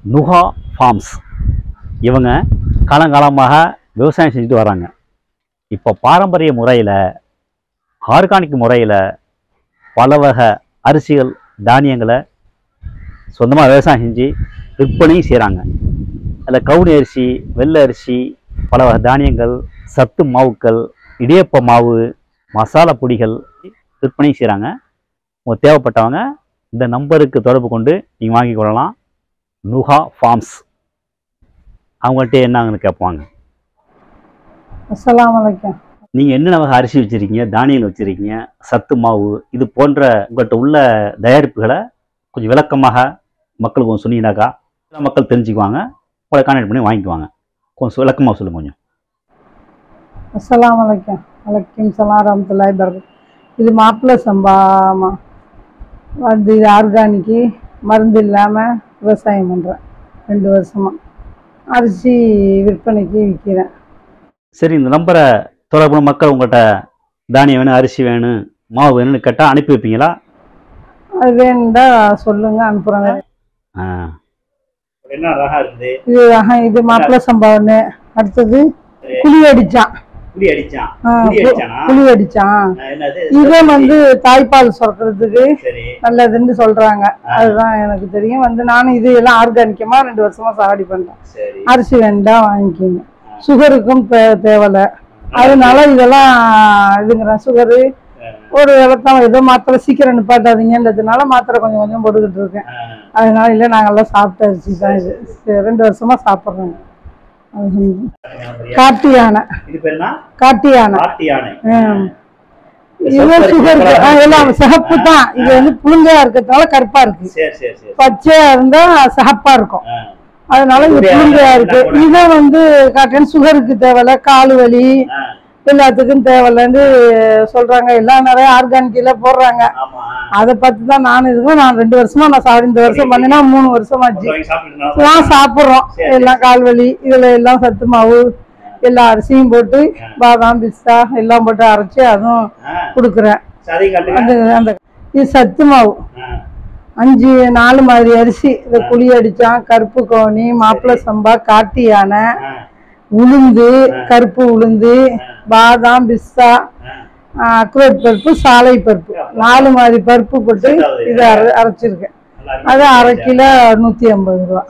நுகா forms இவங்க காலங்காலமாக விவசாயம் செஞ்சுட்டு வராங்க. இப்போ பாரம்பரிய முறையில் ஆர்கானிக் முறையில் பல வகை அரிசிகள் தானியங்களை சொந்தமாக விவசாயம் செஞ்சு விற்பனையும் செய்கிறாங்க. அதில் கவுனி அரிசி, வெள்ளை அரிசி, பல வகை தானியங்கள், சத்து மாவுக்கள், இடியப்ப மாவு, மசாலா பொடிகள் விற்பனையும் செய்கிறாங்க. உங்களுக்கு தேவைப்பட்டவங்க இந்த நம்பருக்கு தொடர்பு கொண்டு நீங்கள் வாங்கி கொள்ளலாம். நுகா ஃபார்ம்ஸ். அவங்கள்ட்ட என்னங்கன்னு கேட்பாங்க. அஸ்ஸலாமு அலைக்கும். நீங்கள் என்னென்ன வகை அரிசி வச்சுருக்கீங்க, தானியங்கள் வச்சுருக்கீங்க, சத்து மாவு, இது போன்ற உங்கள்கிட்ட உள்ள தயாரிப்புகளை கொஞ்சம் விளக்கமாக மக்களுக்கு கொஞ்சம் சொன்னீங்கன்னாக்கா மக்கள் தெரிஞ்சுக்குவாங்க, உங்களை கான்டாக்ட் பண்ணி வாங்கிக்குவாங்க. கொஞ்சம் விளக்கமாக சொல்லுங்க கொஞ்சம். அஸ்ஸலாமு அலைக்கும். வலைக்கும் சலாம் ரஹ்மத்துல்லாஹி பரகாத்துஹு. இது மாப்பிள்ளை சம்பாமா வந்து இது ஆர்கானிக்கு, மருந்து இல்லாமல் விவசாயம் பண்ணுறேன். 2 வருஷமாக அரிசி விற்பனைக்கு விற்கிறேன். சரி, இந்த நம்பரை தொடர்பு மக்கள் உங்கள்கிட்ட தானியம் வேணும், அரிசி வேணும், மாவு வேணும்னு கேட்டால் அனுப்பி வைப்பீங்களா? அது வேணுண்டா சொல்லுங்கள், அனுப்புகிறேங்க. என்ன ரகம் இருக்குது? இது மாப்பிள்ளை சம்பா ஒன்று. அடுத்தது புளி அடித்தான். புளி அடித்தான். இதே வந்து தாய்ப்பால் சுரக்கிறதுக்கு நல்லதுன்னு சொல்கிறாங்க. அதுதான் எனக்கு தெரியும். வந்து நானும் இது எல்லாம் ஆர்கானிக்கமாக 2 வருஷமாக சாகுபடி பண்ணுறேன். அரிசி வேண்டாம் வாங்கிக்கிங்க. சுகருக்கும் தேவையில்லை. அதனால இதெல்லாம் இதுங்கிறேன். சுகரு ஒரு விளக்கம் ஏதோ மாத்திரை சீக்கிரம் நிப்பாட்டாதீங்கன்றதுனால மாத்திரை கொஞ்சம் கொஞ்சம் போட்டுக்கிட்டு இருக்கேன். அதனால இல்லை, நாங்கள்லாம் சாப்பிட்ட அரிசி தான் இது. 2 வருஷமாக சாப்பிட்றோங்க. காட்டு யானை. இது சுகருக்கு எல்லாம் சிகப்பு தான். இது வந்து புழுங்கையா இருக்கிறதுனால கருப்பா இருக்கு. பச்சையா இருந்தா சிகப்பா இருக்கும். அதனால இது புழுங்கையா இருக்கு. இதை வந்து காட்டுறேன். சுகருக்கு தேவையில்ல, காலு வலி எல்லாத்துக்கும் தேவையில்லன்னு சொல்றாங்க. எல்லாம் நிறைய ஆர்கானிக்ல போடுறாங்க. அதை பத்தி தான் நான் நான் 2 வருஷமா நான் சாப்பிடு. இந்த வருஷம் பண்ணினா 3 வருஷமாச்சு நான் சாப்பிட்றோம். எல்லாம் கால்வலி இதுல எல்லாம் சத்து மாவு எல்லா அரிசியும் போட்டு பாதாம், பிஸ்தா எல்லாம் போட்டு அரைச்சி அதுவும் கொடுக்குறேன். அந்த இது சத்து மாவு 4 மாதிரி அரிசி. இதை புளி அடிச்சான், கருப்பு கவுனி, மாப்பிள்ளை சம்பா, காட்டு யானை, உளுந்து, கருப்பு உளுந்து, பாதாம், பிஸ்தா, அக்ரோட் பருப்பு, சாலை பருப்பு, 4 மாதிரி பருப்பு போட்டு இதை அரைச்சிருக்கேன். அது அரை கிலோ 150 ரூபா.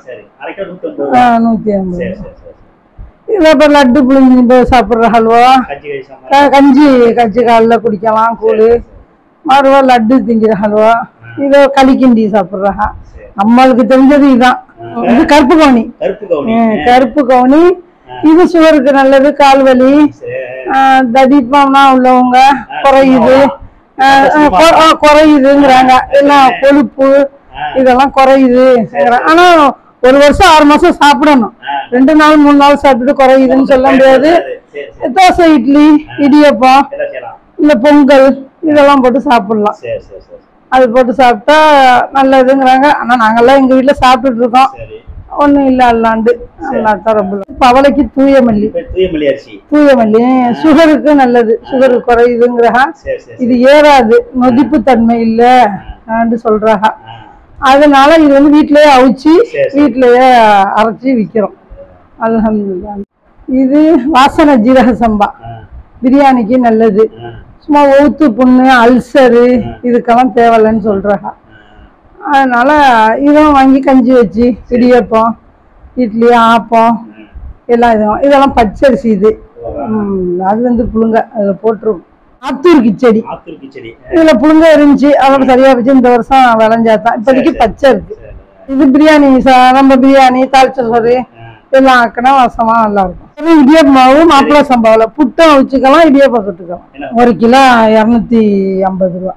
150. இதில் இப்போ லட்டு புளிஞ்சு சாப்பிட்ற ஹல்வா, கஞ்சி காலில் குடிக்கலாம், கூழ் மறுவா லட்டு திங்கிற ஹல்வா, இதோ களி கிண்டி சாப்பிட்றா. நம்மளுக்கு தெரிஞ்சது இதுதான். இது கருப்பு கவுனி. கருப்பு கவுனி இது சுகருக்கு நல்லது. கால்வலி, தடிப்பம்னா உள்ளவங்க குறையுதுங்கிறாங்க. எல்லாம் கொழுப்பு இதெல்லாம் குறையுது. ஆனா 1 வருஷம் 6 மாசம் சாப்பிடணும். 2 நாள் 3 நாள் சாப்பிட்டுட்டு குறையுதுன்னு சொல்ல முடியாது. தோசை, இட்லி, இடியப்பம், இல்ல பொங்கல் இதெல்லாம் போட்டு சாப்பிடலாம். அது போட்டு சாப்பிட்டா நல்லதுங்கிறாங்க. ஆனா நாங்கெல்லாம் எங்க வீட்டுல சாப்பிட்டுட்டு இருக்கோம். ஒன்றும் இல்லை, அல்லாண்டு அல்லாத்தான் ரொம்ப. பவளைக்கு தூயமல்லி சுகருக்கு நல்லது. சுகரு குறையுதுங்கிறா. இது ஏறாது, நொதிப்பு தன்மை இல்லைன்னு சொல்றாங்க. அதனால இது வந்து வீட்டிலேயே அவிச்சு வீட்டிலேயே அரைச்சி விற்கிறோம். அல்ஹம்துலில்லாஹ். இது வாசனை ஜீரக சம்பா பிரியாணிக்கு நல்லது. சும்மா ஒவுத்து புண்ணு, அல்சரு இதுக்கெல்லாம் தேவையில்லைன்னு சொல்றாங்க. அதனால இதுவும் வாங்கி கஞ்சி வச்சு இடியப்பம், இட்லி, ஆப்பம் எல்லாம் இதெல்லாம் பச்சரிசி. இது அது வந்து புழுங்க அதில் போட்டுரும். ஆத்தூர் கிச்சடி இதுல புழுங்க இருந்துச்சு, அதோட சரியா வச்சு இந்த வருஷம் விளைஞ்சாதான். இப்போதைக்கு பச்சை இருக்கு. இது பிரியாணி, நம்ம பிரியாணி, தாளிச்ச சோறு எல்லாம் ஆக்கினா வாசமா நல்லா இருக்கும். இடியப்ப மாவு மாப்பிள்ளை சம்பாவில் புட்டம் வச்சுக்கலாம், இடியப்பம் சுட்டுக்கலாம். 1 கிலோ 250 ரூபா.